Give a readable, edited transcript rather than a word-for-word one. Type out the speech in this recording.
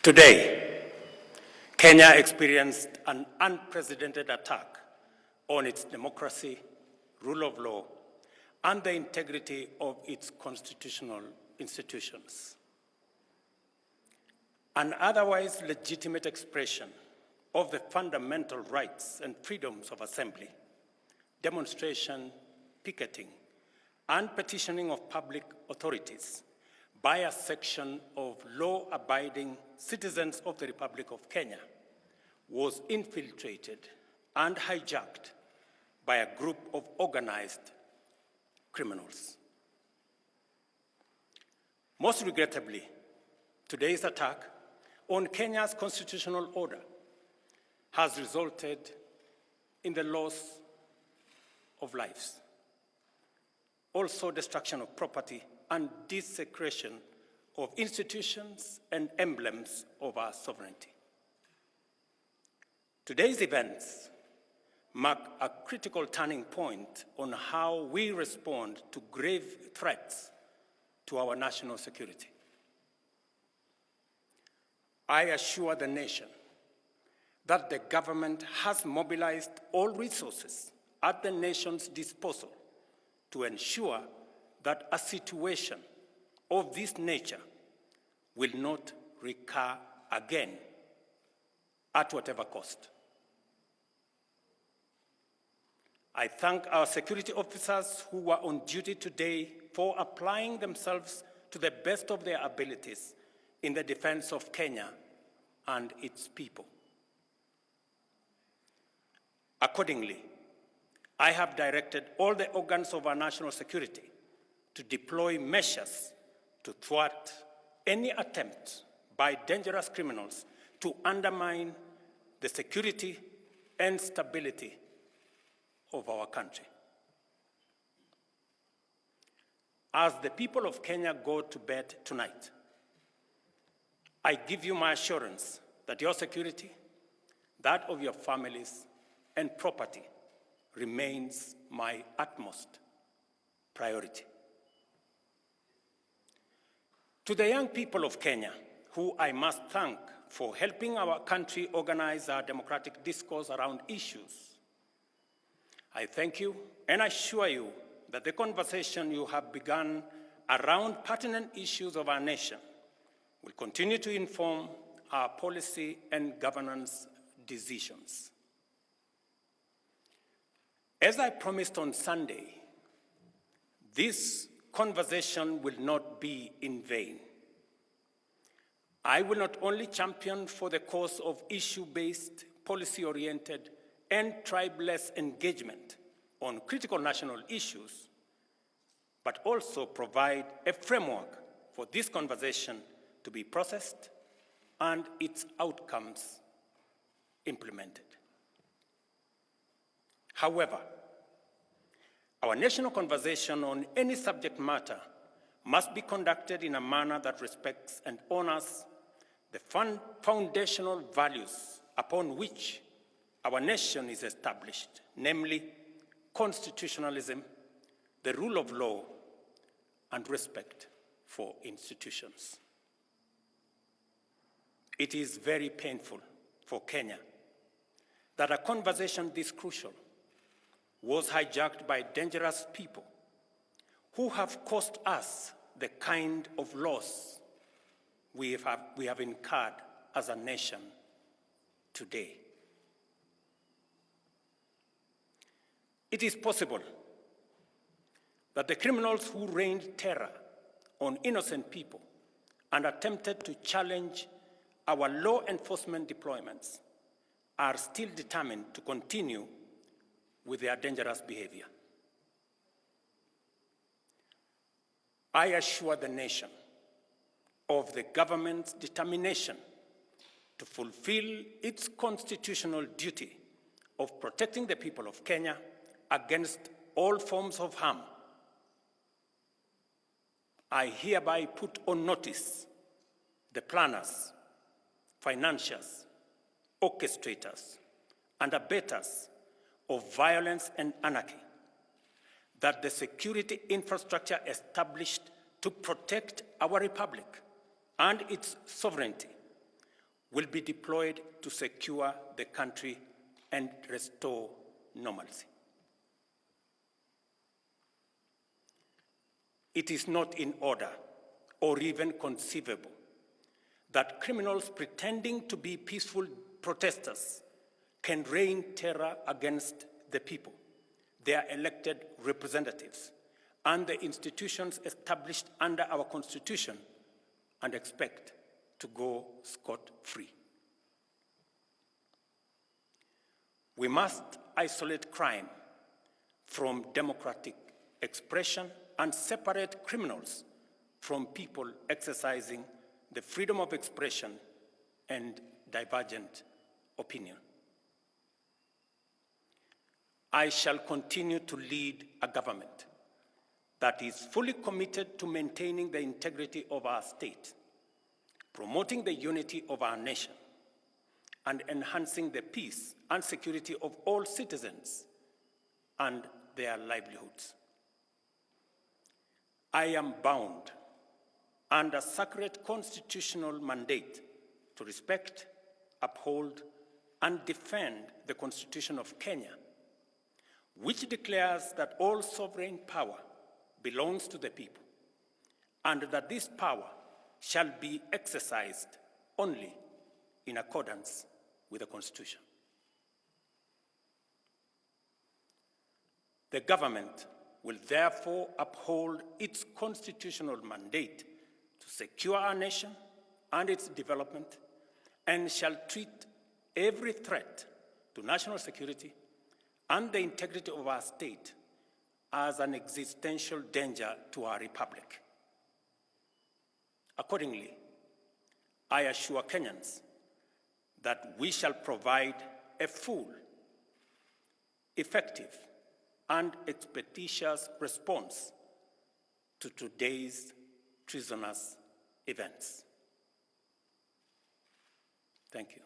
Today, Kenya experienced an unprecedented attack on its democracy, rule of law, and the integrity of its constitutional institutions. An otherwise legitimate expression of the fundamental rights and freedoms of assembly, demonstration, picketing, and petitioning of public authorities by a section of law-abiding citizens of the Republic of Kenya was infiltrated and hijacked by a group of organized criminals. Most regrettably, today's attack on Kenya's constitutional order has resulted in the loss of lives, also destruction of property and desecration of institutions and emblems of our sovereignty. Today's events mark a critical turning point on how we respond to grave threats to our national security. I assure the nation that the government has mobilized all resources at the nation's disposal to ensure that a situation of this nature will not recur again at whatever cost. I thank our security officers who were on duty today for applying themselves to the best of their abilities in the defense of Kenya and its people. Accordingly, I have directed all the organs of our national security to deploy measures to thwart any attempt by dangerous criminals to undermine the security and stability of our country. As the people of Kenya go to bed tonight, I give you my assurance that your security, that of your families, and property remains my utmost priority. To the young people of Kenya, who I must thank for helping our country organize our democratic discourse around issues, I thank you and assure you that the conversation you have begun around pertinent issues of our nation will continue to inform our policy and governance decisions. As I promised on Sunday, this conversation will not be in vain. I will not only champion for the cause of issue-based, policy-oriented, and tribeless engagement on critical national issues, but also provide a framework for this conversation to be processed and its outcomes implemented. However, our national conversation on any subject matter must be conducted in a manner that respects and honors the foundational values upon which our nation is established, namely constitutionalism, the rule of law, and respect for institutions. It is very painful for Kenya that a conversation this crucial was hijacked by dangerous people who have caused us the kind of loss we have incurred as a nation today. It is possible that the criminals who rained terror on innocent people and attempted to challenge our law enforcement deployments are still determined to continue with their dangerous behavior. I assure the nation of the government's determination to fulfill its constitutional duty of protecting the people of Kenya against all forms of harm. I hereby put on notice the planners, financiers, orchestrators, and abettors of violence and anarchy that the security infrastructure established to protect our republic and its sovereignty will be deployed to secure the country and restore normalcy. It is not in order or even conceivable that criminals pretending to be peaceful protesters can rain terror against the people, their elected representatives, and the institutions established under our Constitution, and expect to go scot-free. We must isolate crime from democratic expression and separate criminals from people exercising the freedom of expression and divergent opinion. I shall continue to lead a government that is fully committed to maintaining the integrity of our state, promoting the unity of our nation, and enhancing the peace and security of all citizens and their livelihoods. I am bound under sacred constitutional mandate to respect, uphold, and defend the Constitution of Kenya, which declares that all sovereign power belongs to the people, and that this power shall be exercised only in accordance with the Constitution. The government will therefore uphold its constitutional mandate to secure our nation and its development, and shall treat every threat to national security and the integrity of our state as an existential danger to our republic. Accordingly, I assure Kenyans that we shall provide a full, effective, and expeditious response to today's treasonous events. Thank you.